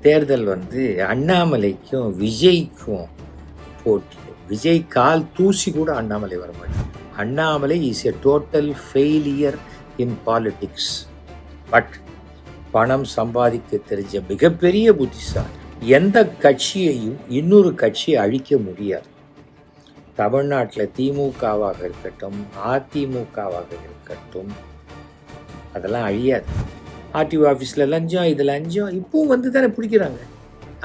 தேர்தல் வந்து அண்ணாமலைக்கும் விஜய்க்கும் போட்டி. விஜய் கால் தூசி கூட அண்ணாமலை வர மாட்டார். Annamalai is a total failure in politics. But பணம் சம்பாதிக்க தெரிஞ்ச மிகப்பெரிய புத்திசாலி. எந்த கட்சியையும் இன்னொரு கட்சியை அழிக்க முடியாது. தமிழ்நாட்டில் திமுகவாக இருக்கட்டும், அதிமுகவாக இருக்கட்டும், அதெல்லாம் அழியாது. ஆர்டிஓ ஆஃபீஸில் லஞ்சம், இது லஞ்சம் இப்பவும் வந்து தானே பிடிக்கிறாங்க.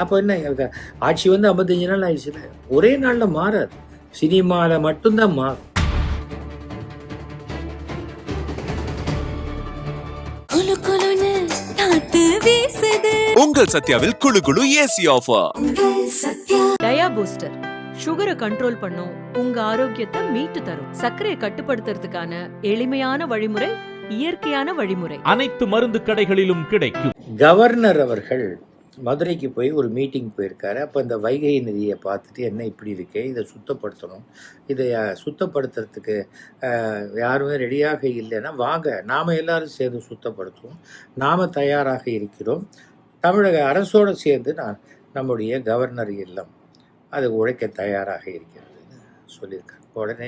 அப்போ என்ன, ஆட்சி வந்து 55 நாள் ஆயிடுச்சுல, ஒரே நாளில் மாறாது. சினிமாவில் மட்டும்தான் மாறும். உங்கள் சத்யாவில் குளு குளு ஏசி ஆஃபர். டயா பூஸ்டர் சுகரை கண்ட்ரோல் பண்ணும், உங்க ஆரோக்கியத்தை மீட்டு தரும். சர்க்கரையை கட்டுப்படுத்துறதுக்கான எளிமையான வழிமுறை, இயற்கையான வழிமுறை. அனைத்து மருந்து கடைகளிலும் கிடைக்கும். கவர்னர் அவர்கள் மதுரைக்கு போய் ஒரு மீட்டிங் போயிருக்காரு. அப்போ இந்த வைகை நதியை பார்த்துட்டு, என்ன இப்படி இருக்கே, இதை சுத்தப்படுத்தணும், இதை சுத்தப்படுத்துறதுக்கு யாருமே ரெடியாக இல்லைன்னா வாங்க நாம் எல்லாரும் சேர்ந்து சுத்தப்படுத்துவோம், நாம் தயாராக இருக்கிறோம், தமிழக அரசோடு சேர்ந்து நம்முடைய கவர்னர் இல்லம் அது உழைக்க தயாராக இருக்கிறதுன்னு சொல்லியிருக்காங்க. உடனே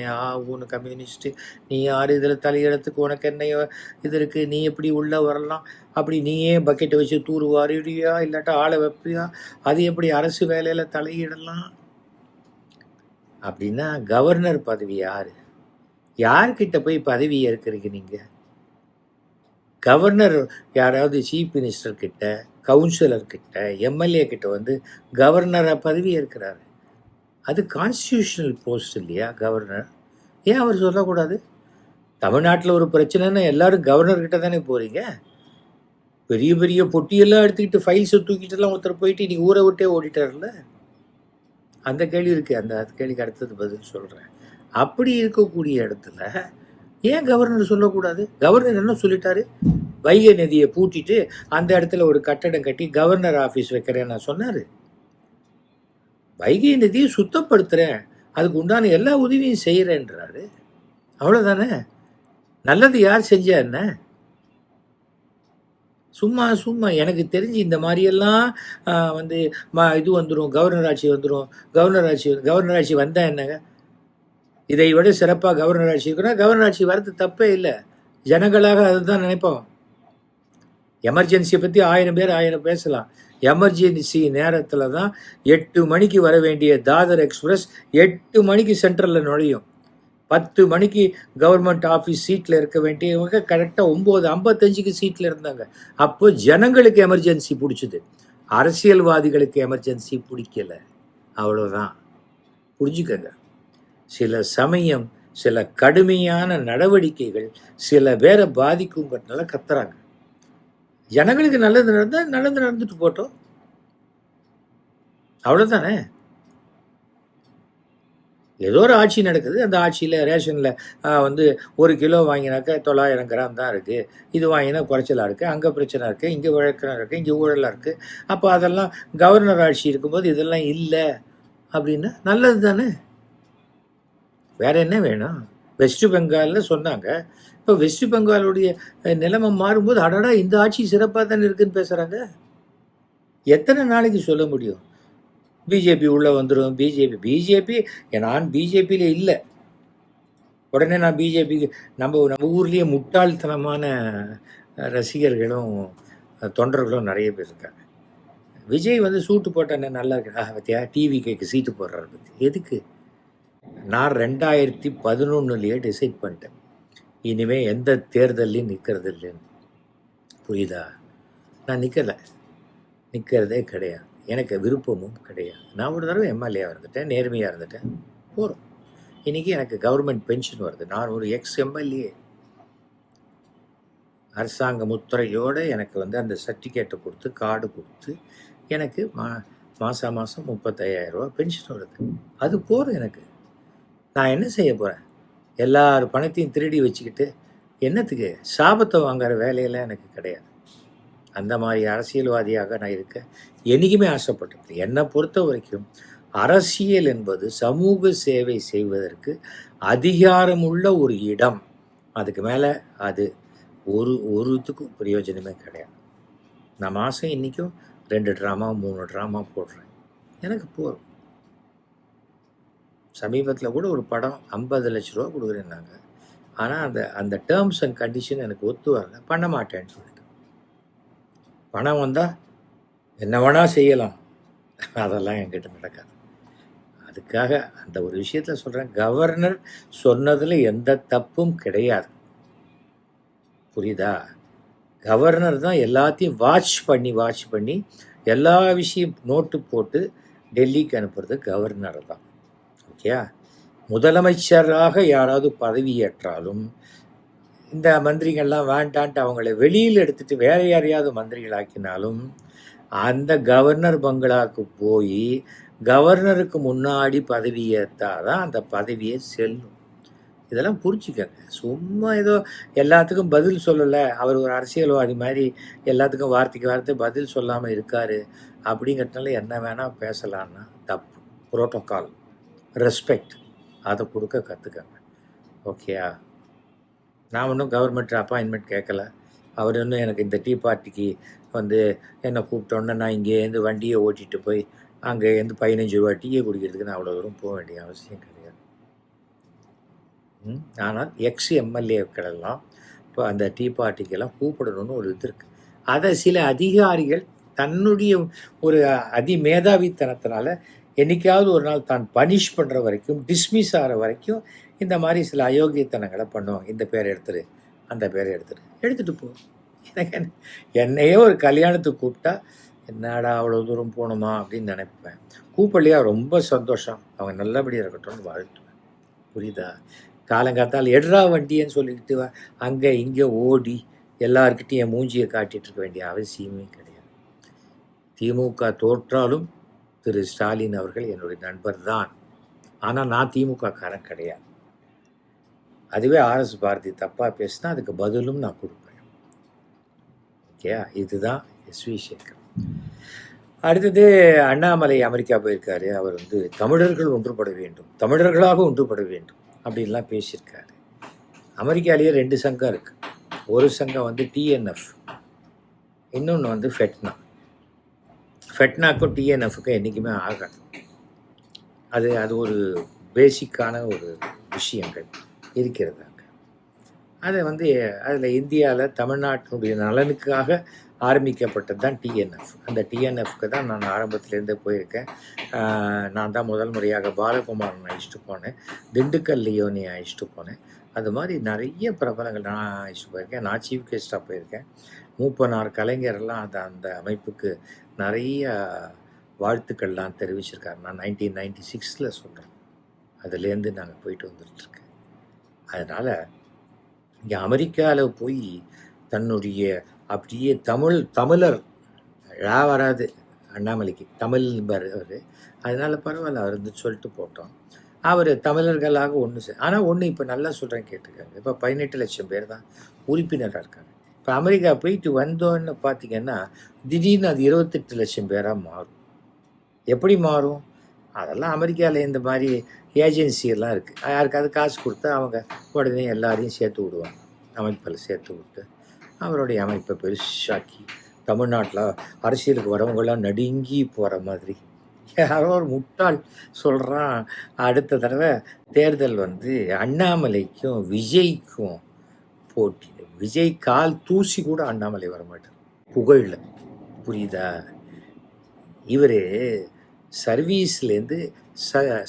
ஊனு கம்யூனிஸ்ட்டு, நீ யார் இதில் தலையிடத்துக்கு, உனக்கு என்ன இது இருக்குது, நீ எப்படி உள்ளே வரலாம், அப்படி நீயே பக்கெட்டை வச்சு தூர் வாரிடுவியா, இல்லாட்டா ஆளை வைப்பியா, அது எப்படி அரசு வேலையில் தலையிடலாம் அப்படின்னா, கவர்னர் பதவி யார்கிட்ட போய் பதவி ஏற்கிறீங்க நீங்கள்? கவர்னர் யாராவது சீஃப் மினிஸ்டர் கிட்ட, கவுன்சிலர் கிட்ட, எம்எல்ஏ கிட்ட வந்து கவர்னரை பதவி ஏற்கிறாரு. அது கான்ஸ்டியூஷனல் போஸ்ட் இல்லையா கவர்னர்? ஏன் அவர் சொல்லக்கூடாது? தமிழ்நாட்டில் ஒரு பிரச்சனைன்னா எல்லாரும் கவர்னர்கிட்ட தானே போகிறீங்க. பெரிய பெரிய பொட்டியெல்லாம் எடுத்துக்கிட்டு ஃபைல்ஸை தூக்கிட்டுலாம் ஒருத்தர் போயிட்டு இன்னைக்கு ஊரை விட்டே ஓடிட்டார்ல. அந்த கேள்வி இருக்குது. அந்த கேள்விக்கு அடுத்தது பதில் சொல்கிறேன். அப்படி இருக்கக்கூடிய இடத்துல ஏன் கவர்னர் சொல்லக்கூடாது? கவர்னர் என்ன சொல்லிட்டாரு? வைகை நதியை பூட்டிட்டு அந்த இடத்துல ஒரு கட்டடம் கட்டி கவர்னர் ஆஃபீஸ் வைக்கிறேன்னு சொன்னார். வைகை நதியை சுத்தப்படுத்துகிறேன், அதுக்கு உண்டான எல்லா உதவியும் செய்கிறேன்றாரு. அவ்வளோதானே. நல்லது யார் செஞ்சா என்ன? சும்மா சும்மா எனக்கு தெரிஞ்சு இந்த மாதிரியெல்லாம் வந்து இது வந்துடும், கவர்னர் ஆட்சி வந்தால் என்னங்க, இதை விட சிறப்பாக கவர்னர் ஆட்சி இருக்குன்னா கவர்னர் ஆட்சி வரது தப்பே இல்லை. ஜனங்களாக அதுதான் நினைப்போம். எமர்ஜென்சியை பற்றி 1000 பேர் பேசலாம். எமர்ஜென்சி நேரத்தில் தான் 8 மணிக்கு வர வேண்டிய தாதர் எக்ஸ்பிரஸ் 8 மணிக்கு சென்ட்ரலில் நுழையும். 10 மணிக்கு கவர்மெண்ட் ஆஃபீஸ் சீட்டில் இருக்க வேண்டியவங்க கரெக்டாக 9:55க்கு சீட்டில் இருந்தாங்க. அப்போ ஜனங்களுக்கு எமர்ஜென்சி பிடிச்சிது, அரசியல்வாதிகளுக்கு எமர்ஜென்சி பிடிக்கலை. அவ்வளோதான், புரிஞ்சுக்கங்க. சில சமயம் சில கடுமையான நடவடிக்கைகள் சில பேரை பாதிக்குங்கிறதுனால கத்துறாங்க. ஜனங்களுக்கு நல்லது நடந்துட்டு போட்டோம், அவ்வளோதானே. ஏதோ ஒரு ஆட்சி நடக்குது, அந்த ஆட்சியில் ரேஷனில் வந்து 1 கிலோ வாங்கினாக்கா 900 கிராம் தான் இருக்குது, இது வாங்கினா குறைச்சலாக இருக்குது, அங்கே பிரச்சனை இருக்குது, இங்கே வழக்கம் இருக்குது, இங்கே ஊழலாக இருக்குது. அப்போ அதெல்லாம் கவர்னர் ஆட்சி இருக்கும்போது இதெல்லாம் இல்லை அப்படின்னா நல்லது தானே. வேற என்ன வேணும்? வெஸ்ட் பெங்காலில் சொன்னாங்க, இப்போ வெஸ்ட் பெங்காலுடைய நிலைமை மாறும்போது அடடா இந்த ஆட்சி சிறப்பாக தானே இருக்குன்னு பேசுகிறாங்க. எத்தனை நாளைக்கு சொல்ல முடியும்? பிஜேபி உள்ளே வந்துடும், பிஜேபி நான் பிஜேபியில் இல்லை, உடனே நான் பிஜேபிக்கு நம்ம ஊர்லேயே முட்டாள்தனமான ரசிகர்களும் தொண்டர்களும் நிறைய பேர் இருக்காங்க. விஜய் வந்து சூட்டு போட்டானே நல்லா இருக்கு, பத்தியா டிவி கேக்கு சீட்டு போடுறாரு பற்றி. எதுக்கு? நான் 2011 டிசைட் பண்ணிட்டேன், இனிமேல் எந்த தேர்தலையும் நிற்கிறது இல்லைன்னு. புரியுதா? நான் நிற்கிறதே கிடையாது, எனக்கு விருப்பமும் கிடையாது. நான் ஒரு தடவை எம்எல்ஏ இருந்துட்டேன், நேர்மையாக இருந்துட்டேன், போகிறோம். இன்றைக்கி எனக்கு கவர்மெண்ட் பென்ஷன் வருது. நான் ஒரு எம்எல்ஏ, அரசாங்க முத்திரையோடு எனக்கு வந்து அந்த சர்டிஃபிகேட்டை கொடுத்து கார்டு கொடுத்து எனக்கு மாதம் 35,000 ரூபா பென்ஷன் வருது. அது போதும் எனக்கு. நான் என்ன செய்ய போகிறேன்? எல்லார் பணத்தையும் திருடி வச்சுக்கிட்டு என்னத்துக்கு? சாபத்தை வாங்குற வேலையெல்லாம் எனக்கு கிடையாது. அந்த மாதிரி அரசியல்வாதியாக நான் இருக்க என்றைக்குமே ஆசைப்பட்டது. என்னை பொறுத்த வரைக்கும் அரசியல் என்பது சமூக சேவை செய்வதற்கு அதிகாரமுள்ள ஒரு இடம். அதுக்கு மேலே அது ஒருத்துக்கும் பிரயோஜனமே கிடையாது. நான் மாதம் இன்றைக்கும் 2 ட்ராமா 3 ட்ராமா போடுறேன், எனக்கு போதும். சமீபத்தில் கூட ஒரு படம் 50 லட்ச ரூபா கொடுக்குறேன்னாங்க. ஆனால் அந்த அந்த டேர்ம்ஸ் அண்ட் கண்டிஷன் எனக்கு ஒத்து வரல, பண்ண மாட்டேன்னு சொல்லிட்டு. பணம் வந்தால் என்ன வேணால் செய்யலாம், அதெல்லாம் என்கிட்ட நடக்காது. அதுக்காக அந்த ஒரு விஷயத்தில் சொல்கிறேன், கவர்னர் சொன்னதில் எந்த தப்பும் கிடையாது, புரியுதா? கவர்னர் தான் எல்லாத்தையும் வாட்ச் பண்ணி எல்லா விஷயம் நோட்டு போட்டு டெல்லிக்கு அனுப்புறது கவர்னர் தான். ஓகே, முதலமைச்சராக யாராவது பதவியேற்றாலும் இந்த மந்திரிகள்லாம் வேண்டான்ட்டு அவங்கள வெளியில் எடுத்துட்டு வேற யாரையாவது மந்திரிகளாக்கினாலும் அந்த கவர்னர் பங்களாவுக்கு போய் கவர்னருக்கு முன்னாடி பதவியேற்றாதான் அந்த பதவியே செல்லும். இதெல்லாம் புரிஞ்சுக்கங்க. சும்மா ஏதோ எல்லாத்துக்கும் பதில் சொல்லலை, அவர் ஒரு அரசியல்வாதி மாதிரி எல்லாத்துக்கும் வார்த்தைக்கு வார்த்தை பதில் சொல்லாமல் இருக்காரு அப்படிங்கிறதுனால என்ன வேணால் பேசலான்னா தப்பு. புரோட்டோக்கால், ரெஸ்பெக்ட், அதை கொடுக்க கற்றுக்கங்க. ஓகேயா? நான் ஒன்றும் கவர்மெண்ட் அப்பாயின்மெண்ட் கேட்கல. அவர் இன்னும் எனக்கு இந்த டீ பார்ட்டிக்கு வந்து என்னை கூப்பிட்டோன்னே நான் இங்கேருந்து வண்டியை ஓட்டிகிட்டு போய் அங்கேருந்து 15 ரூபா டீயை குடிக்கிறதுக்கு நான் அவ்வளோ தூரம் போக வேண்டிய அவசியம் கிடையாது. ஆனால் எம்எல்ஏக்களெல்லாம் இப்போ அந்த டீ பார்ட்டிக்கெல்லாம் கூப்பிடணும்னு ஒரு இது இருக்குது. அதை சில அதிகாரிகள் தன்னுடைய ஒரு அதிமேதாவித்தனத்தினால என்னைக்காவது ஒரு நாள் தான் பனிஷ் பண்ணுற வரைக்கும், டிஸ்மிஸ் ஆகிற வரைக்கும் இந்த மாதிரி சில அயோக்கியத்தனங்களை பண்ணுவாங்க. இந்த பேரை எடுத்துரு, அந்த பேரை எடுத்துகிட்டு போ. எனக்கு என்னையே ஒரு கல்யாணத்துக்கு கூப்பிட்டா என்னடா அவ்வளோ தூரம் போகணுமா அப்படின்னு நினைப்பேன். கூப்பிடலையா ரொம்ப சந்தோஷம், அவங்க நல்லபடியாக இருக்கட்டும்னு வாழ்த்துவேன், புரியுதா? காலங்காத்தால் எட்ரா வண்டின்னு சொல்லிக்கிட்டு அங்கே இங்கே ஓடி எல்லாருக்கிட்டையும் என் மூஞ்சியை காட்டிகிட்டு இருக்க வேண்டிய அவசியமே கிடையாது. திமுக தோற்றாலும் திரு ஸ்டாலின் அவர்கள் என்னுடைய நண்பர் தான், ஆனால் நான் திமுக காரன் கிடையாது. அதுவே ஆர்எஸ் பாரதி தப்பாக பேசினா அதுக்கு பதிலும் நான் கொடுப்பேன். ஓகே, இதுதான் எஸ்வி சேகர். அடுத்தது அண்ணாமலை அமெரிக்கா போயிருக்காரு. அவர் வந்து தமிழர்கள் ஒன்றுபட வேண்டும், தமிழர்களாக ஒன்றுபட வேண்டும் அப்படின்லாம் பேசியிருக்காரு. அமெரிக்காலேயே 2 சங்கம் இருக்குது. ஒரு சங்கம் வந்து டிஎன்எஃப், இன்னொன்று வந்து ஃபெட்னா. ஃபெட்னாக்கும் டிஎன்எஃப்க்கும் என்றைக்குமே ஆகாது. அது ஒரு பேசிக்கான ஒரு விஷயங்கள் இருக்கிறது அங்கே. அதை வந்து அதில் இந்தியாவில் தமிழ்நாட்டினுடைய நலனுக்காக ஆரம்பிக்கப்பட்டது தான் டிஎன்எஃப். அந்த டிஎன்எஃப்க்கு தான் நான் ஆரம்பத்துலேருந்தே போயிருக்கேன். நான் தான் முதல் முறையாக பாலகுமாரன் அழைச்சிட்டு போனேன், திண்டுக்கல் லியோனி அழைச்சிட்டு போனேன். அது மாதிரி நிறைய பிரபலங்கள் நான் அழைச்சிட்டு போயிருக்கேன். நான் சீஃப் கெஸ்ட்டாக போயிருக்கேன். மூப்பனார் கலைஞரெல்லாம் அந்த அமைப்புக்கு நிறைய வாழ்த்துக்கள்லாம் தெரிவிச்சிருக்காரு. நான் 1996 சொல்கிறேன், அதுலேருந்து நாங்கள் போயிட்டு வந்துட்டுருக்கேன். அதனால் இங்கே அமெரிக்காவில் போய் தன்னுடைய அப்படியே தமிழர் வராது அண்ணாமலைக்கு, தமிழ் அவர், அதனால் பரவாயில்ல அவர் வந்து சொல்லிட்டு போட்டோம். அவர் தமிழர்களாக ஒன்று ஆனால் ஒன்று இப்போ நல்லா சொல்கிறேன் கேட்டுக்காங்க. இப்போ 18 லட்சம் பேர் தான் உறுப்பினராக இருக்காங்க. இப்போ அமெரிக்கா போயிட்டு வந்தோன்னு பார்த்தீங்கன்னா திடீர்னு அது 28 லட்சம் பேராக மாறும். எப்படி மாறும்? அதெல்லாம் அமெரிக்காவில் இந்த மாதிரி ஏஜென்சியெல்லாம் இருக்குது. யாருக்காவது காசு கொடுத்தா அவங்க உடனே எல்லாரையும் சேர்த்து விடுவாங்க, அமைப்பில் சேர்த்து விட்டு அவருடைய அமைப்பை பெருசாக்கி தமிழ்நாட்டில் அரசியலுக்கு வரவங்களாம் நடுங்கி போகிற மாதிரி. யாரோ ஒரு முட்டாள் சொல்கிறான், அடுத்த தடவை தேர்தல் வந்து அண்ணாமலைக்கும் விஜய்க்கும் போட்டி. விஜய் கால் தூசி கூட அண்ணாமலை வரமாட்டார் புகழில், புரியுதா? இவர் சர்வீஸ்லேருந்து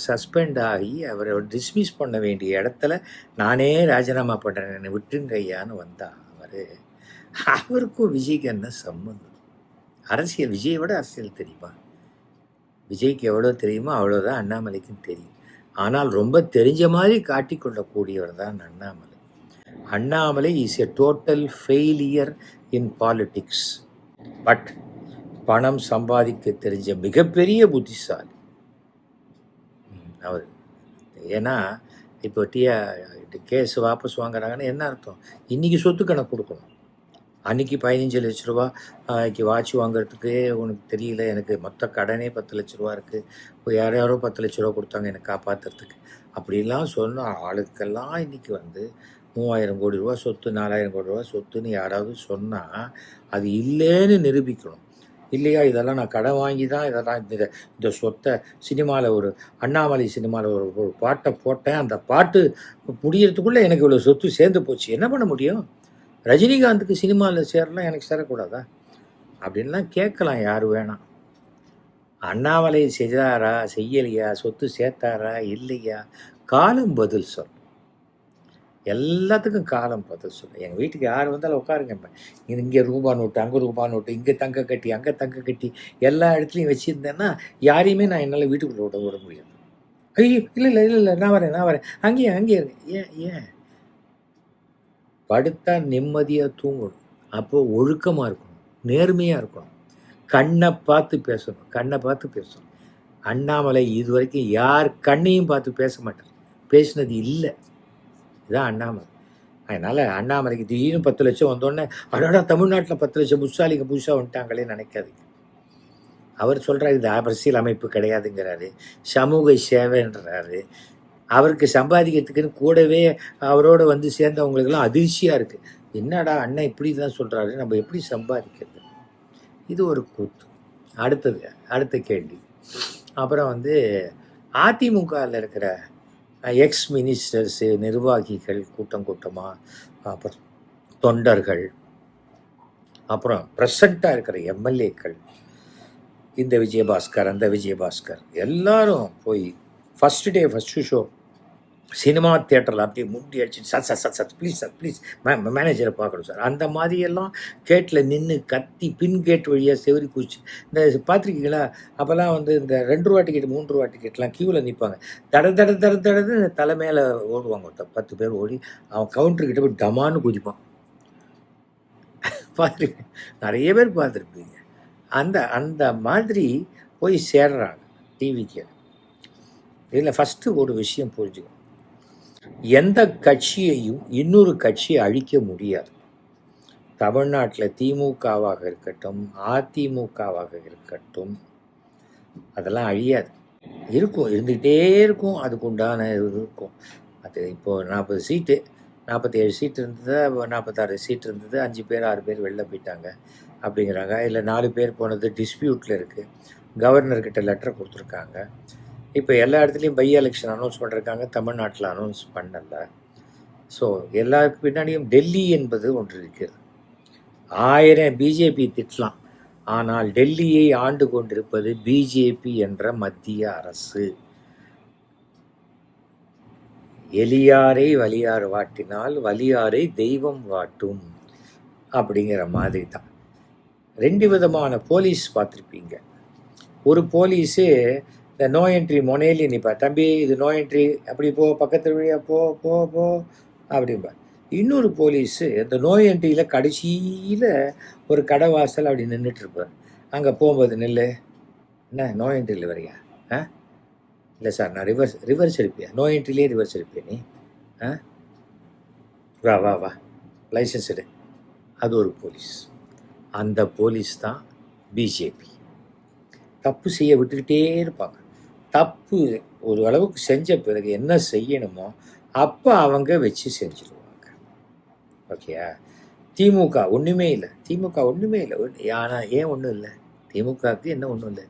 சஸ்பெண்ட் ஆகி அவரை டிஸ்மிஸ் பண்ண வேண்டிய இடத்துல நானே ராஜினாமா பண்ணுறேன், என்னை விட்டுருங்க ஐயான்னு வந்தா அவருக்கும் விஜய்க்கு என்ன சம்மந்தம்? அரசியல் விஜயை விட அரசியல் தெரியுமா? விஜய்க்கு எவ்வளோ தெரியுமோ அவ்வளோதான் அண்ணாமலைக்கும் தெரியும். ஆனால் ரொம்ப தெரிஞ்ச மாதிரி காட்டிக்கொள்ளக்கூடியவர் தான் Annamalai. Annamalai is a total failure in politics. But பணம் சம்பாதிக்க தெரிஞ்ச மிகப்பெரிய புத்திசாலி அவர். ஏன்னா இப்போ கேஸ் வாபஸ் வாங்குறாங்கன்னு என்ன அர்த்தம்? இன்றைக்கி சொத்து கணக்கு கொடுக்கணும். அன்றைக்கி 15 லட்ச ரூபாய்க்கு வாட்ச் வாங்குறதுக்கு உனக்கு தெரியல, எனக்கு மொத்த கடனே 10 லட்ச ரூபா இருக்குது, யாரோ 10 லட்ச ரூபா கொடுத்தாங்க என்னை காப்பாற்றுறதுக்கு அப்படிலாம் சொன்ன ஆளுக்கெல்லாம் இன்றைக்கி வந்து 3000 கோடி ரூபா சொத்து, 4000 கோடி ரூபா சொத்துன்னு யாராவது சொன்னால் அது இல்லைன்னு நிரூபிக்கணும். இல்லையா இதெல்லாம் நான் கடன் வாங்கி தான் இதெல்லாம் இந்த சொத்தை சினிமாவில் ஒரு அண்ணாமலை சினிமாவில் ஒரு பாட்டை போட்டேன், அந்த பாட்டு முடியறதுக்குள்ளே எனக்கு இவ்வளோ சொத்து சேர்ந்து போச்சு, என்ன பண்ண முடியும்? ரஜினிகாந்துக்கு சினிமாவில் சேரலாம், எனக்கு சேரக்கூடாதா? அப்படின்லாம் கேட்கலாம் யார் வேணாம். அண்ணாமலை செய்தாரா செய்யலையா, சொத்து சேர்த்தாரா இல்லையா, காலம் பதில் சொல். எல்லாத்துக்கும் காலம் பதில் சொல்லு. எங்கள் வீட்டுக்கு யார் வந்தாலும் உட்காருங்க, இங்கே ரூபா நோட்டு, அங்கே ரூபா நோட்டு, இங்கே தங்க கட்டி, அங்கே தங்க கட்டி, எல்லா இடத்துலையும் வச்சுருந்தேன்னா யாரையுமே நான் என்னால் வீட்டுக்குள்ளே விட முடியாது. ஐயோ இல்லை இல்லை இல்லை இல்லை நான் வரேன் அங்கேயே ஏன் படுத்தா நிம்மதியாக தூங்கணும். அப்போது ஒழுக்கமாக இருக்கணும், நேர்மையாக இருக்கணும், கண்ணை பார்த்து பேசணும். அண்ணாமலை இது வரைக்கும் யார் கண்ணையும் பார்த்து பேச மாட்டார், பேசினது இல்லை. இதுதான் அண்ணாமலை. அதனால் அண்ணாமலைக்கு திடீர்னு 10 லட்சம் வந்தோடனே அடடா தமிழ்நாட்டில் 10 லட்சம் புதுசாலிங்க புதுசாக வந்துட்டாங்களே நினைக்காதீங்க. அவர் சொல்கிறார் இது அரசியல் அமைப்பு கிடையாதுங்கிறாரு, சமூக சேவைன்றாரு. அவருக்கு சம்பாதிக்கிறதுக்குன்னு கூடவே அவரோட வந்து சேர்ந்தவங்களுக்கெல்லாம் அதிர்ச்சியாக இருக்குது. என்னடா அண்ணன் இப்படி தான் சொல்கிறாரு, நம்ம எப்படி சம்பாதிக்கிறது? இது ஒரு கூத்து. அடுத்த கேள்வி. அப்புறம் வந்து அதிமுகவில் இருக்கிற எக்ஸ் மினிஸ்டர்ஸு, நிர்வாகிகள் கூட்டமாக, அப்புறம் தொண்டர்கள், அப்புறம் ப்ரெசண்ட்டாக இருக்கிற எம்எல்ஏக்கள், இந்த விஜயபாஸ்கர் அந்த விஜயபாஸ்கர் எல்லாரும் போய் ஃபஸ்ட்டு ஷோ சினிமா தியேட்டரில் அப்படியே முட்டி அடிச்சு சார் ப்ளீஸ் மேனேஜரை பார்க்கணும் சார், அந்த மாதிரியெல்லாம் கேட்டில் நின்று கத்தி பின் கேட் வழியாக செவரி குச்சி. இந்த பார்த்துருக்கீங்களா? அப்போல்லாம் வந்து இந்த 2 ரூபா டிக்கெட் 3 ரூபா டிக்கெட்லாம் க்யூவில் நிற்பாங்க, தடன்னு தலை மேலே ஓடுவாங்க. 10 பேர் ஓடி அவன் கவுண்டர்கிட்ட போய் டமான்னு குதிப்பான். பார்த்துருக்கேன், நிறைய பேர் பார்த்துருப்பீங்க. அந்த மாதிரி போய் சேர்றாங்க டிவிக்கு. இதில் ஃபஸ்ட்டு ஒரு விஷயம் புரிஞ்சுக்கணும், எந்த கட்சியையும் இன்னொரு கட்சியை அழிக்க முடியாது. தமிழ்நாட்டில் திமுகவாக இருக்கட்டும், அதிமுகவாக இருக்கட்டும், அதெல்லாம் அழியாது. இருந்துகிட்டே இருக்கும், அதுக்கு உண்டான இருக்கும். அது இப்போது 40 சீட்டு 47 சீட்டு இருந்தது, 46 சீட்டு இருந்தது, 5 பேர் 6 பேர் வெளில போயிட்டாங்க அப்படிங்கிறாங்க. இல்லை 4 பேர் போனது டிஸ்பியூட்டில் இருக்குது, கவர்னர்கிட்ட லெட்டர் கொடுத்துருக்காங்க. இப்போ எல்லா இடத்துலையும் பை எலெக்ஷன் அனௌன்ஸ் பண்ணிருக்காங்க, தமிழ்நாட்டில் அனௌன்ஸ் பண்ணலை. ஸோ எல்லாருக்கு பின்னாடியும் டெல்லி என்பது ஒன்று இருக்குது. 1000 பிஜேபி திட்டலாம், ஆனால் டெல்லியை ஆண்டு கொண்டிருப்பது பிஜேபி என்ற மத்திய அரசு. எலியாரை வலியார் வாட்டினால் வலியாரை தெய்வம் வாட்டும் அப்படிங்கிற மாதிரி தான். 2 விதமான போலீஸ் பார்த்துருப்பீங்க. ஒரு போலீஸு இந்த நோ என்ட்ரி முனையிலே நிற்பா, தம்பி இது நோ என்ட்ரி, அப்படி போ, பக்கத்து வழியாக போ அப்படின்பா. இன்னொரு போலீஸு இந்த நோ என்ட்ரியில் கடைசியில் ஒரு கடை வாசல் அப்படி நின்றுட்டுருப்பார். அங்கே போகும்போது நில்லு, என்ன நோ என்ட்ரியில் வரையா? இல்லை சார் நான் ரிவர்ஸ் எடுப்பியா, நோ என்ட்ரிலே ரிவர்ஸ் எடுப்பியா நீ? வா லைசன்ஸ் எடு. அது ஒரு போலீஸ். அந்த போலீஸ் தான் பிஜேபி. தப்பு செய்ய விட்டுக்கிட்டே இருப்பாங்க. தப்பு ஒரு அளவுக்கு செஞ்ச பிறகு என்ன செய்யணுமோ அப்போ அவங்க வச்சு செஞ்சுருவாங்க. ஓகேயா? திமுக ஒன்றுமே இல்லை. ஆனால் ஏன் ஒன்றும் இல்லை? திமுகவுக்கு என்ன ஒன்றும் இல்லை,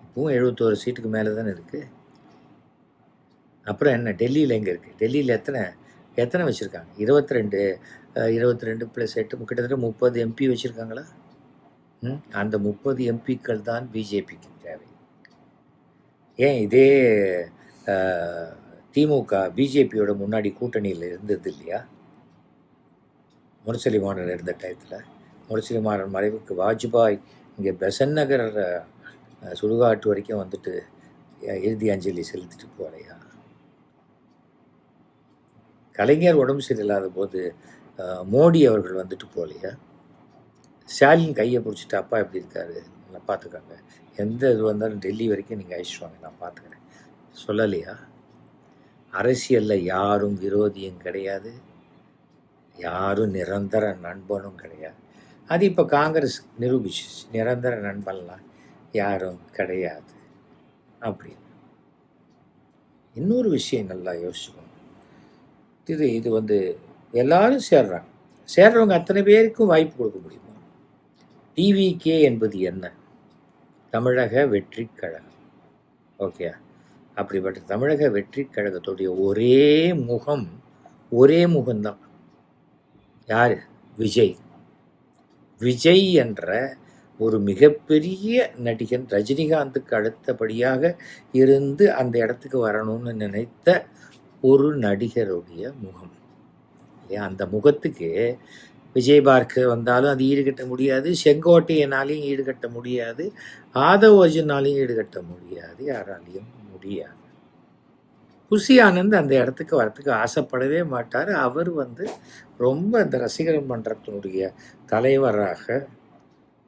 இப்பவும் 71 சீட்டுக்கு மேலே தானே இருக்குது. அப்புறம் என்ன, டெல்லியில் எங்கே இருக்குது? டெல்லியில் எத்தனை வச்சுருக்காங்க? 22 + 8 கிட்டத்தட்ட 30 எம்பி வச்சுருக்காங்களா? அந்த 30 எம்பிக்கள் தான் பிஜேபிக்கு தேவை. ஏன் இதே திமுக பிஜேபியோட முன்னாடி கூட்டணியில் இருந்தது இல்லையா? முரசொலி மாறன் இருந்த டயத்தில், முரசொலி மாறன் மறைவுக்கு வாஜ்பாய் இங்கே பெசன் நகர் சுடுகாட்டு வரைக்கும் வந்துட்டு இறுதி அஞ்சலி செலுத்திட்டு போகலையா? கலைஞர் உடம்பு சரியில்லாத போது மோடி அவர்கள் வந்துட்டு போகலையா? ஸ்டாலின் கையை பிடிச்சிட்டு அப்பா எப்படி இருக்காரு நான் பார்த்துக்காங்க, எந்த இது வந்தாலும் டெல்லி வரைக்கும் நீங்கள் அழைச்சிட்டு வாங்க நான் பார்த்துக்கிறேன் சொல்லலையா? அரசியலில் யாரும் விரோதியும் கிடையாது, யாரும் நிரந்தர நண்பனும் கிடையாது. அது இப்போ காங்கிரஸ் நிரூபிச்சு, நிரந்தர நண்பன்லாம் யாரும் கிடையாது அப்படின்னு. இன்னொரு விஷயம் நல்லா யோசிச்சுக்கணும், இது வந்து எல்லாரும் சேர்றவங்க அத்தனை பேருக்கும் வாய்ப்பு கொடுக்க முடியுமா? டிவிகே என்பது என்ன? தமிழக வெற்றி கழகம். ஓகே, அப்படிப்பட்ட தமிழக வெற்றி கழகத்துடைய ஒரே முகம்தான் யார்? விஜய். விஜய் என்ற ஒரு மிகப்பெரிய நடிகன், ரஜினிகாந்துக்கு அடுத்தபடியாக இருந்து அந்த இடத்துக்கு வரணும்னு நினைத்த ஒரு நடிகருடைய முகம் இல்லையா? அந்த முகத்துக்கு விஜய் பார்க்க வந்தாலும் அது ஈடுகட்ட முடியாது, செங்கோட்டையனாலையும் ஈடுகட்ட முடியாது, ஆதவ் அர்ஜுனாலையும் ஈடுகட்ட முடியாது, யாராலையும் முடியாது. குஷி ஆனந்த் அந்த இடத்துக்கு வரத்துக்கு ஆசைப்படவே மாட்டார். அவர் ரொம்ப அந்த ரசிகர் மன்றத்தினுடைய தலைவராக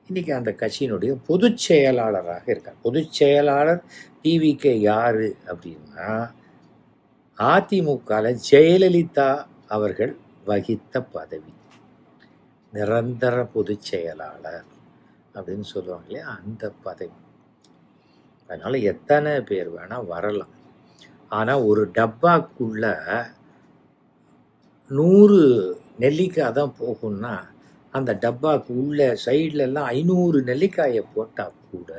இன்னைக்கு அந்த கட்சியினுடைய பொதுச் செயலாளராக இருக்கார். பொதுச் செயலாளர் டிவிக்கு யாரு அப்படின்னா அதிமுகவில் ஜெயலலிதா அவர்கள் வகித்த பதவி, நிரந்தர பொதுச் செயலாளர் அப்படின்னு சொல்லுவாங்க இல்லையா, அந்த பதவி. அதனால எத்தனை பேர் வேணா வரலாம். ஆனால் ஒரு டப்பாக்குள்ள 100 நெல்லிக்காய் தான் போகும்னா அந்த டப்பாக்கு உள்ள சைட்லெல்லாம் 500 நெல்லிக்காயை போட்டால் கூட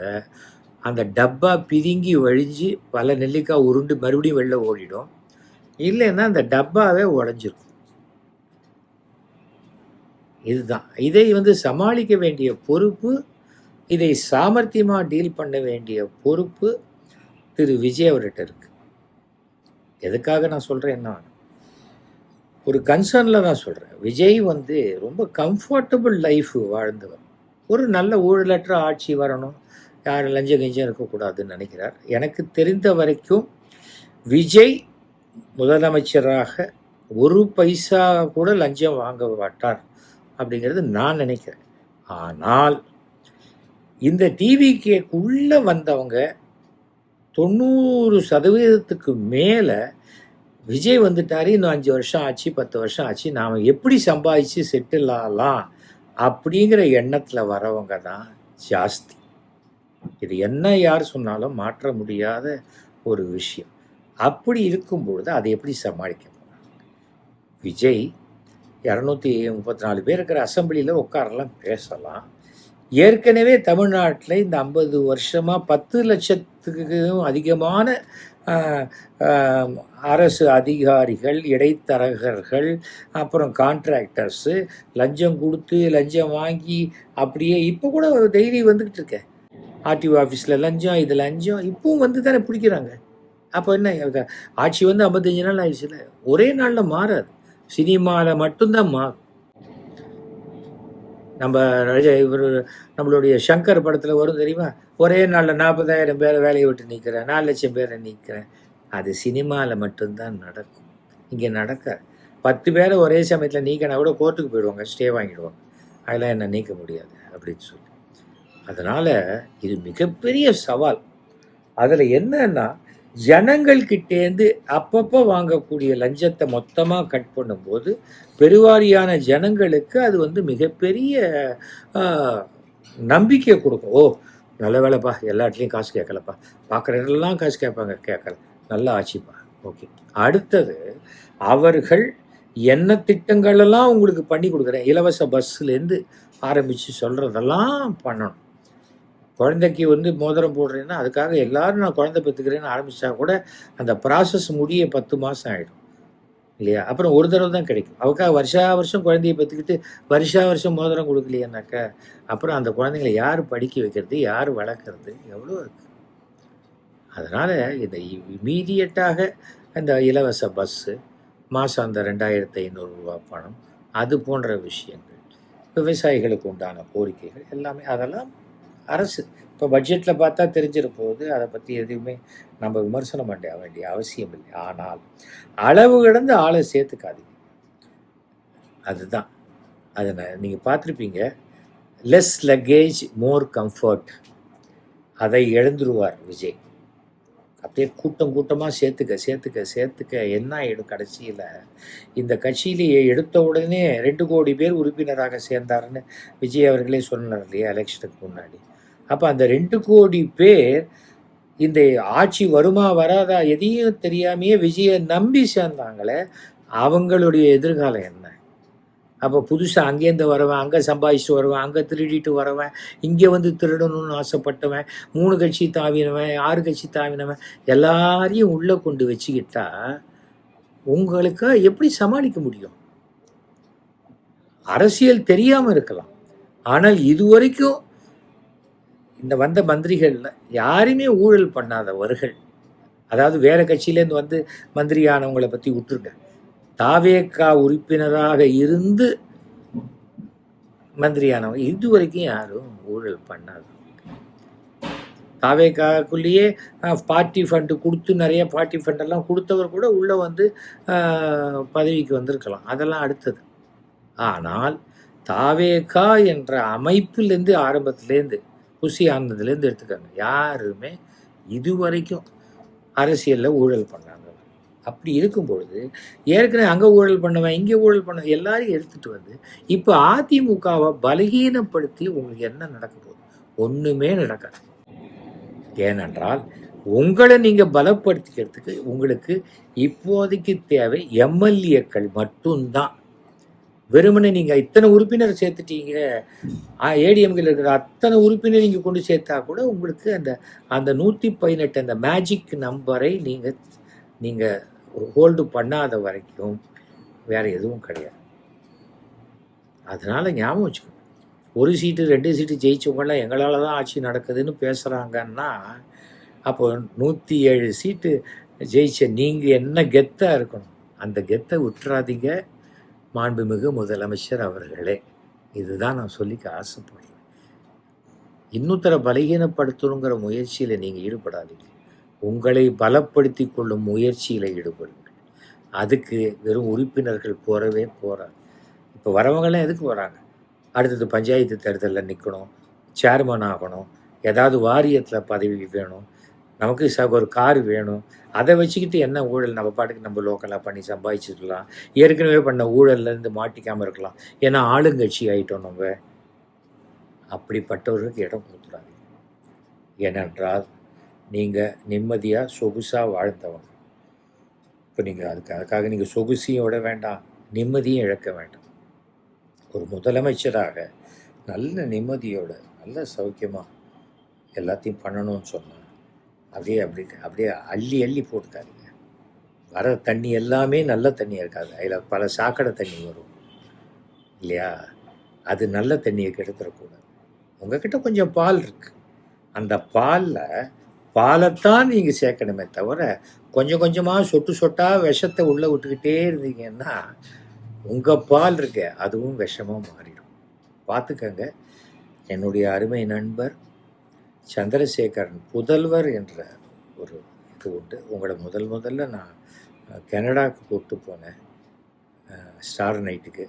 அந்த டப்பா பிதுங்கி வழிஞ்சு பல நெல்லிக்காய் உருண்டு மறுபடியும் வெளில ஓடிடும். இல்லைன்னா அந்த டப்பாவே உடஞ்சிரும். இதுதான். இதை சமாளிக்க வேண்டிய பொறுப்பு, இதை சாமர்த்தியமாக டீல் பண்ண வேண்டிய பொறுப்பு திரு விஜய் அவர்கிட்ட இருக்கு. எதுக்காக நான் சொல்கிறேன்னா, ஒரு கன்சர்னில் தான் சொல்கிறேன். விஜய் ரொம்ப கம்ஃபர்டபுள் லைஃப் வாழ்ந்தவர். ஒரு நல்ல ஊழலற்ற ஆட்சி வரணும், யாரும் லஞ்சம் கிஞ்சம் இருக்கக்கூடாதுன்னு நினைக்கிறார். எனக்கு தெரிந்த வரைக்கும் விஜய் முதலமைச்சராக ஒரு பைசா கூட லஞ்சம் வாங்க மாட்டார் அப்படிங்கிறது நான் நினைக்கிறேன். ஆனால் இந்த டிவிக்குள்ளே வந்தவங்க 90% மேலே விஜய் வந்துட்டாரு, இன்னும் 5 வருஷம் ஆச்சு, 10 வருஷம் ஆச்சு, நாம் எப்படி சம்பாதிச்சு செட்டில் ஆகலாம் அப்படிங்கிற எண்ணத்தில் வரவங்க தான் ஜாஸ்தி. இது என்ன யார் சொன்னாலும் மாற்ற முடியாத ஒரு விஷயம். அப்படி இருக்கும்பொழுது அதை எப்படி சமாளிக்க போகிறாங்க? விஜய் 234 பேர் இருக்கிற அசம்பிளியில் உட்காரலாம், பேசலாம். ஏற்கனவே தமிழ்நாட்டில் இந்த 50 வருஷமாக 10 லட்சத்துக்கும் அதிகமான அரசு அதிகாரிகள், இடைத்தரகர்கள், அப்புறம் கான்ட்ராக்டர்ஸு லஞ்சம் கொடுத்து லஞ்சம் வாங்கி அப்படியே இப்போ கூட டெய்லி வந்துக்கிட்டு இருக்கேன். ஆர்டிஓ ஆஃபீஸில் லஞ்சம், இது லஞ்சம் இப்பவும் தானே பிடிக்கிறாங்க. அப்போ என்ன ஆட்சி 55 நாள் ஆயிடுச்சுல, ஒரே நாளில் மாறாது. சினிமாவில் மட்டும்தான் மாறும். நம்மளுடைய சங்கர் படத்தில் வரும் தெரியுமா, ஒரே நாளில் 40,000 பேரை வேலையை விட்டு நீக்கிறேன், 4 லட்சம் பேரை நீக்கிறேன். அது சினிமாவில் மட்டும்தான் நடக்கும், இங்கே நடக்காது. 10 பேரை ஒரே சமயத்தில் நீக்கினா கூட கோர்ட்டுக்கு போயிடுவாங்க, ஸ்டே வாங்கிடுவாங்க. அதெல்லாம் என்ன நீக்க முடியாது அப்படின்னு சொல்லி. அதனால் இது மிகப்பெரிய சவால். அதில் என்னன்னா, ஜனங்கள்கிட்டேருந்து அப்பப்போ வாங்கக்கூடிய லஞ்சத்தை மொத்தமாக கட் பண்ணும்போது பெருவாரியான ஜனங்களுக்கு அது மிகப்பெரிய நம்பிக்கை கொடுக்கும். ஓ, நல்ல வேலைப்பா, எல்லா இடத்துலையும் காசு கேட்கலப்பா, பார்க்குற இடத்துலாம் காசு கேட்கல, நல்லா ஆச்சுப்பா, ஓகே. அடுத்தது, அவர்கள் என்ன திட்டங்களெல்லாம் உங்களுக்கு பண்ணி கொடுக்குறேன், இலவச பஸ்ஸுலேருந்து ஆரம்பித்து சொல்கிறதெல்லாம் பண்ணணும். குழந்தைக்கு மோதிரம் போடுறேன்னா அதுக்காக எல்லாரும் நான் குழந்தை பெற்றுக்கிறேன்னு ஆரம்பித்தா கூட அந்த ப்ராசஸ் முடிய 10 மாதம் ஆகிடும் இல்லையா? அப்புறம் ஒரு தடவை தான் கிடைக்கும். அவக்காக வருஷம் குழந்தைய பெற்றுக்கிட்டு வருஷம் மோதிரம் கொடுக்கலையானாக்கா அப்புறம் அந்த குழந்தைங்களை யார் படிக்க வைக்கிறது, யார் வளர்க்குறது, எவ்வளோ இருக்குது. அதனால் இந்த இமீடியட்டாக இந்த இலவச பஸ்ஸு, மாதம் அந்த 2500 ரூபா பணம், அது போன்ற விஷயங்கள், விவசாயிகளுக்கு உண்டான கோரிக்கைகள் எல்லாமே, அதெல்லாம் அரசு இப்போ பட்ஜெட்டில் பார்த்தா தெரிஞ்சிட போகுது. அதை பற்றி எதுவுமே நம்ம விமர்சனம் பண்ண வேண்டிய அவசியம் இல்லை. ஆனால் அளவு கடந்து ஆளை சேர்த்துக்காதீங்க. அதுதான் அதை நீங்கள் பார்த்துருப்பீங்க. லெஸ் லக்கேஜ் மோர் கம்ஃபர்ட், அதை எழுந்துருவார் விஜய். அப்படியே கூட்டமாக சேர்த்துக்க என்ன ஆகிடும்? கடைசியில் இந்த கட்சியிலேயே எடுத்த உடனே 2 கோடி பேர் உறுப்பினராக சேர்ந்தாருன்னு விஜய் அவர்களே சொன்னார் இல்லையா எலெக்ஷனுக்கு முன்னாடி. அப்போ அந்த 2 கோடி பேர் இந்த ஆட்சி வருமா வராதா எதையும் தெரியாமையே விஜயை நம்பி சேர்ந்தாங்களே, அவங்களுடைய எதிர்காலம் என்ன? அப்போ புதுசாக அங்கேருந்து வரவன், அங்கே சம்பாதிச்சுட்டு வருவேன், அங்கே திருடிட்டு வரவன், இங்கே வந்து திருடணும்னு ஆசைப்பட்டவன், 3 கட்சி தாவினவன், 6 கட்சி தாவினவன், எல்லாரையும் உள்ளே கொண்டு வச்சுக்கிட்டா உங்களுக்கு எப்படி சமாளிக்க முடியும்? அரசியல் தெரியாமல் இருக்கலாம், ஆனால் இதுவரைக்கும் இந்த வந்த மந்திரிகள்ல யாருமே ஊழல் பண்ணாதவர்கள், அதாவது வேற கட்சியிலேருந்து வந்து மந்திரி ஆனவங்களை பற்றி விட்டுருங்க, தாவேகா உறுப்பினராக இருந்து மந்திரியானவங்க இதுவரைக்கும் யாரும் ஊழல் பண்ணாது. தாவேகாக்குள்ளேயே பார்ட்டி ஃபண்டு கொடுத்து நிறைய பார்ட்டி ஃபண்டெல்லாம் கொடுத்தவர் கூட உள்ளே வந்து பதவிக்கு வந்திருக்கலாம், அதெல்லாம் அடுத்தது. ஆனால் தாவேகா என்ற அமைப்பிலேருந்து ஆரம்பத்துலேருந்து குஷி ஆனதுலேருந்து எடுத்துக்காங்க, யாருமே இதுவரைக்கும் அரசியலில் ஊழல் பண்ணாங்க. அப்படி இருக்கும் பொழுது ஏற்கனவே அங்கே ஊழல் பண்ணவன், இங்கே ஊழல் பண்ண எல்லாரையும் எடுத்துகிட்டு வந்து இப்போ அதிமுகவை பலகீனப்படுத்தி உங்களுக்கு என்ன நடக்க போகுது? ஒன்றுமே நடக்காது. ஏனென்றால் உங்களை நீங்கள் பலப்படுத்திக்கிறதுக்கு உங்களுக்கு இப்போதைக்கு தேவை எம்எல்ஏக்கள் மட்டும்தான். வெறுமனே நீங்கள் இத்தனை உறுப்பினரை சேர்த்துட்டீங்க, ஏடிஎம்கில் இருக்கிற அத்தனை உறுப்பினர் நீங்கள் கொண்டு சேர்த்தா கூட உங்களுக்கு அந்த 118 அந்த மேஜிக் நம்பரை நீங்கள் ஹோல்டு பண்ணாத வரைக்கும் வேறு எதுவும் கிடையாது. அதனால் ஞாபகம் வச்சுக்கோங்க, 1 சீட்டு 2 சீட்டு ஜெயிச்சவங்களாம் எங்களால் தான் ஆட்சி நடக்குதுன்னு பேசுகிறாங்கன்னா, அப்போ 107 சீட்டு ஜெயிச்ச நீங்கள் என்ன கெத்தாக இருக்கணும்? அந்த கெத்தை விட்டுறாதீங்க மாண்புமிகு முதலமைச்சர் அவர்களே. இதுதான் நான் சொல்லிக்க ஆசைப்படுறேன். இன்னொருத்தரை பலகீனப்படுத்தணுங்கிற முயற்சியில் நீங்கள் ஈடுபடாதீங்க, உங்களை பலப்படுத்தி கொள்ளும் முயற்சியில் ஈடுபடுங்கள். அதுக்கு வெறும் உறுப்பினர்கள் போகிறவே போகிறாங்க. இப்போ வரவங்களாம் எதுக்கு வராங்க? அடுத்தது பஞ்சாயத்து தேர்தலில் நிற்கணும், சேர்மன் ஆகணும், ஏதாவது வாரியத்தில் பதவி வேணும், நமக்கு ஒரு கார் வேணும், அதை வச்சுக்கிட்டு என்ன ஊழல் நம்ம பாட்டுக்கு நம்ம லோக்கலாக பண்ணி சம்பாதிச்சிருக்கலாம், ஏற்கனவே பண்ண ஊழல்லேருந்து மாட்டிக்காமல் இருக்கலாம், ஏன்னா ஆளுங்கட்சி ஆகிட்டோம் நம்ம. அப்படிப்பட்டவர்களுக்கு இடம் கொடுத்துடாதீங்க. ஏனென்றால் நீங்கள் நிம்மதியாக சொகுசாக வாழ்ந்தவங்க. இப்போ நீங்கள் அதுக்காக நீங்கள் சொகுசையும் விட வேண்டாம், நிம்மதியும் இழக்க வேண்டாம். ஒரு முதலமைச்சராக நல்ல நிம்மதியோட நல்ல சௌக்கியமாக எல்லாத்தையும் பண்ணணும்னு சொன்னால் அப்படியே அள்ளி அள்ளி போட்டுக்காதீங்க. வர தண்ணி எல்லாமே நல்ல தண்ணியாக இருக்காது, அதில் பல சாக்கடை தண்ணி வரும் இல்லையா? அது நல்ல தண்ணியை கெடுத்துடக்கூடாது. உங்ககிட்ட கொஞ்சம் பால் இருக்குது, அந்த பாலைத்தான் நீங்கள் சேர்க்கணுமே தவிர கொஞ்சம் கொஞ்சமாக சொட்டு சொட்டாக விஷத்தை உள்ளே விட்டுக்கிட்டே இருந்தீங்கன்னா உங்கள் பால் இருக்க அதுவும் விஷமாக மாறிடும். பார்த்துக்கங்க. என்னுடைய அருமை நண்பர் சந்திரசேகரன் புதல்வர் என்ற ஒரு இது உண்டு. உங்களை முதல்ல நான் கனடாவுக்கு கூப்பிட்டு போனேன், ஸ்டார் நைட்டுக்கு.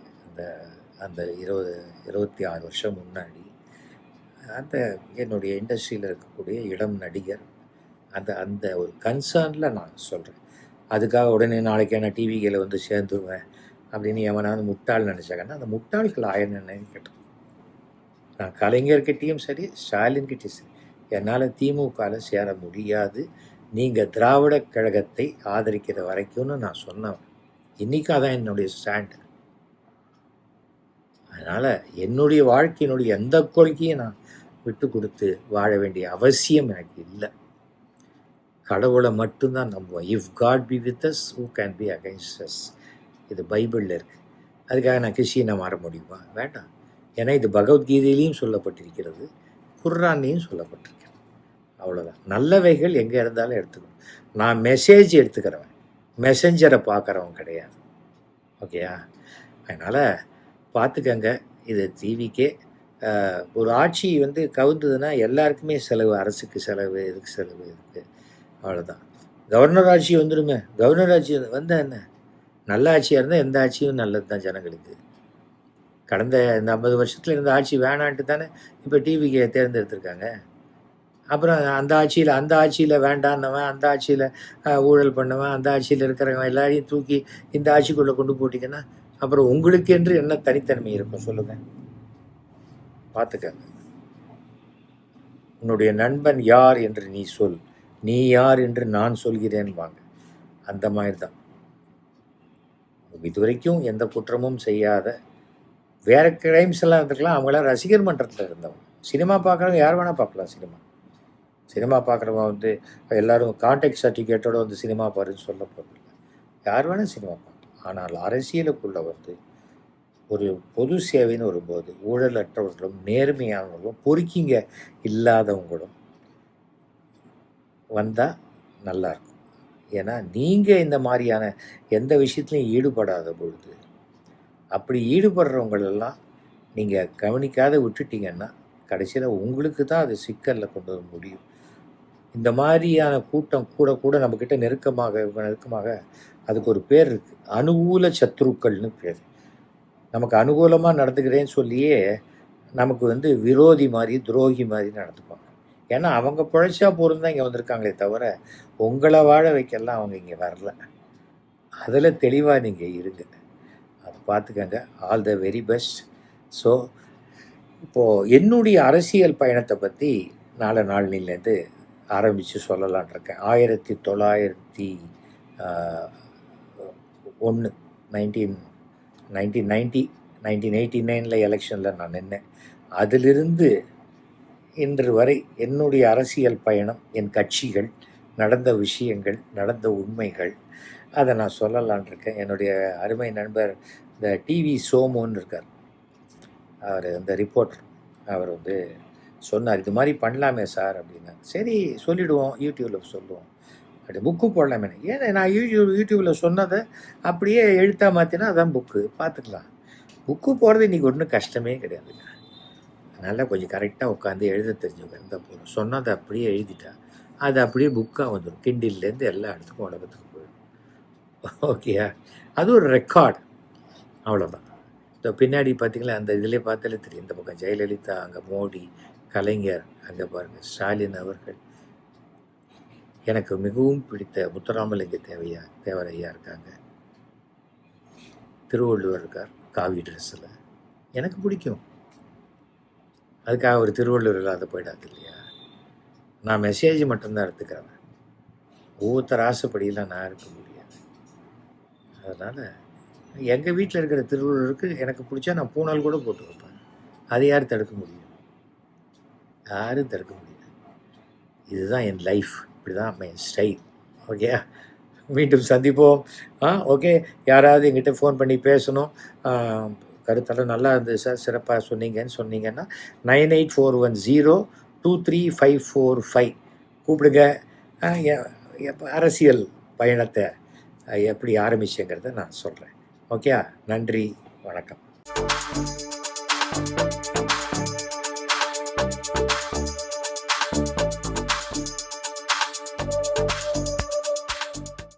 அந்த 26 வருஷம் முன்னாடி என்னுடைய இண்டஸ்ட்ரியில் இருக்கக்கூடிய இளம் நடிகர் அந்த ஒரு கன்சர்னில் நான் சொல்கிறேன். அதுக்காக உடனே நாளைக்கு நான் டிவிகளை வந்து சேர்ந்துருவேன் அப்படின்னு எவனாவது முட்டாள் நினச்சாங்கன்னா அந்த முட்டாள்கள் ஆயிரம் கேட்டேன். நான் கலைஞர்கிட்டையும் சரி ஸ்டாலின்கிட்டையும் சரி என்னால் திமுகவில் சேர முடியாது, நீங்கள் திராவிட கழகத்தை ஆதரிக்கிற வரைக்கும்னு நான் சொன்னேன். இன்றைக்கி அதான் என்னுடைய ஸ்டாண்டு. அதனால் என்னுடைய வாழ்க்கையினுடைய எந்த கொள்கையும் நான் விட்டு கொடுத்து வாழ வேண்டிய அவசியம் எனக்கு இல்லை. கடவுளை மட்டும்தான் நம்புவோம். If God be with us who can be against us. இது பைபிளில் இருக்குது. அதுக்காக நான் கிறிஸ்டியனை மாற முடியுமா? வேண்டாம். ஏன்னா இது பகவத்கீதையிலையும் சொல்லப்பட்டிருக்கிறது, குர்ஆன்லையும் சொல்லப்பட்டிருக்கிறது. அவ்வளோதான். நல்லவைகள் எங்கே இருந்தாலும் எடுத்துக்கணும். நான் மெசேஜ் எடுத்துக்கிறவன், மெசஞ்சரை பார்க்குறவன் கிடையாது. ஓகேயா? அதனால் பார்த்துக்கங்க. இது டிவிக்கே ஒரு ஆட்சி வந்து கவுந்ததுன்னா எல்லாருக்குமே செலவு, அரசுக்கு செலவு, இதுக்கு செலவு இருக்குது. அவ்வளோதான். கவர்னர் ஆட்சி வந்துடுமே. கவர்னர் ஆட்சி வந்தால் என்ன? நல்ல ஆட்சியாக இருந்தால் எந்த ஆட்சியும் நல்லது தான் ஜனங்களுக்கு. கடந்த இந்த 50 வருஷத்தில் இருந்த ஆட்சி வேணான்ட்டு தானே இப்போ டிவிக்கு தேர்ந்தெடுத்திருக்காங்க. அப்புறம் அந்த ஆட்சியில் வேண்டான்னவன், அந்த ஆட்சியில் ஊழல் பண்ணவன், அந்த ஆட்சியில் இருக்கிறவன் எல்லாரையும் தூக்கி இந்த ஆட்சிக்குள்ளே கொண்டு போட்டிங்கன்னா அப்புறம் உங்களுக்கு என்று என்ன தனித்தன்மை இருக்கும் சொல்லுங்கள்? பார்த்துக்கங்க. உன்னுடைய நண்பன் யார் என்று நீ சொல், நீ யார் என்று நான் சொல்கிறேன் வாங்க. அந்த மாதிரி தான். இதுவரைக்கும் எந்த குற்றமும் செய்யாத வேறு கிரைம்ஸ் எல்லாம் இருந்துக்கலாம், அவங்களாம் ரசிகர் மன்றத்தில் இருந்தவங்க. சினிமா பார்க்குறவங்க யார் வேணால் பார்க்கலாம். சினிமா பார்க்குறவங்க வந்து எல்லோரும் கான்டாக்ட் சர்டிஃபிகேட்டோடு வந்து சினிமா பாருன்னு சொல்ல போகிறதில்ல. யார் வேணால் சினிமா பார்க்கலாம். ஆனால் அரசியலுக்குள்ளே வந்து ஒரு பொது சேவைன்னு வரும்போது ஊழலற்றவர்களும் நேர்மையானவர்களும் பொறுக்கிங்க இல்லாதவங்களும் வந்தால் நல்லாயிருக்கும். ஏன்னா நீங்கள் இந்த மாதிரியான எந்த விஷயத்துலையும் ஈடுபடாத பொழுது அப்படி ஈடுபடுறவங்களெல்லாம் நீங்கள் கவனிக்காத விட்டுட்டீங்கன்னா கடைசியில் உங்களுக்கு தான் அது சிக்கலில் கொண்டு வர முடியும். இந்த மாதிரியான கூட்டம் கூட நம்மக்கிட்ட நெருக்கமாக அதுக்கு ஒரு பேர் இருக்குது, அனுகூல சத்ருக்கள்னு பேர். நமக்கு அனுகூலமாக நடந்துக்கிறேன்னு சொல்லியே நமக்கு வந்து விரோதி மாதிரி துரோகி மாதிரி நடந்துப்பாங்க. ஏன்னா அவங்க பிழைச்சா போகிறதும் இங்கே வந்திருக்காங்களே தவிர உங்களை வாழ வைக்கலாம் அவங்க இங்கே வரல. அதில் தெளிவாக நீங்கள் இருங்க, அதை பார்த்துக்கங்க. All the very best. So இப்போது என்னுடைய அரசியல் பயணத்தை பற்றி நாளிலேருந்து ஆரம்பித்து சொல்லலான் இருக்கேன். 1989 எலெக்ஷனில் நான் நின்னேன். அதிலிருந்து இன்று வரை என்னுடைய அரசியல் பயணம், என் கட்சிகள், நடந்த விஷயங்கள், நடந்த உண்மைகள், அதை நான் சொல்லலான் இருக்கேன். என்னுடைய அருமை நண்பர் இந்த டிவி சோமுன்னு இருக்கார், அவர் இந்த ரிப்போர்ட்டர், அவர் வந்து சொன்னார், இது மாதிரி பண்ணலாமே சார் அப்படின்னா. சரி சொல்லிவிடுவோம், யூடியூப்பில் சொல்லுவோம், அப்படி புக்கு போடலாமே. ஏன்னா நான் யூடியூப்பில் சொன்னதை அப்படியே எழுத்தாக மாற்றினா அதான் புக்கு, பார்த்துக்கலாம். புக்கு போடுறது இன்றைக்கி ஒன்றும் கஷ்டமே கிடையாதுங்க. அதனால் கொஞ்சம் கரெக்டாக உட்காந்து எழுத தெரிஞ்சவங்க இருந்தால் போதும். சொன்னதை அப்படியே எழுதிட்டா அது அப்படியே புக்காக வந்துடும். கிண்டில்லேருந்து எல்லா இடத்துக்கும் உலகத்துக்கு போயிடும். ஓகேயா? அது ஒரு ரெக்கார்டு, அவ்வளோதான். இந்த பின்னாடி பார்த்திங்களா, அந்த இதிலே பார்த்தாலே தெரியும். இந்த பக்கம் ஜெயலலிதா, அங்கே மோடி, கலைஞர், அங்கே பாருங்கள் ஸ்டாலின் அவர்கள். எனக்கு மிகவும் பிடித்த முத்துராமலிங்க தேவர் ஐயா இருக்காங்க. திருவள்ளுவர் இருக்கார் காவி ட்ரெஸ்ஸில், எனக்கு பிடிக்கும். அதுக்காக ஒரு திருவள்ளுவர் இல்லாத போயிடாது இல்லையா? நான் மெசேஜ் மட்டும்தான் எடுத்துக்கிறேன். ஒவ்வொருத்தர் ஆசைப்படியெல்லாம் நான் இருக்க முடியாது. அதனால் எங்கள் வீட்டில் இருக்கிற திருவள்ளுவருக்கு எனக்கு பிடிச்சா நான் பூனால் கூட போட்டு வைப்பேன். அதை யார் தடுக்க முடியும்? யாரும் தடுக்க முடியாது. இதுதான் என் லைஃப், இப்படி தான் என் ஸ்டைல். ஓகே, மீண்டும் சந்திப்போம். ஓகே, யாராவது எங்கிட்ட ஃபோன் பண்ணி பேசணும், கருத்தெல்லாம் நல்லா இருந்தது சார், சிறப்பாக சொன்னீங்கன்னா 9841023545 கூப்பிடுங்க. அரசியல் பயணத்தை எப்படி ஆரம்பிச்சேங்கிறத நான் சொல்கிறேன். ஓகே, நன்றி, வணக்கம்.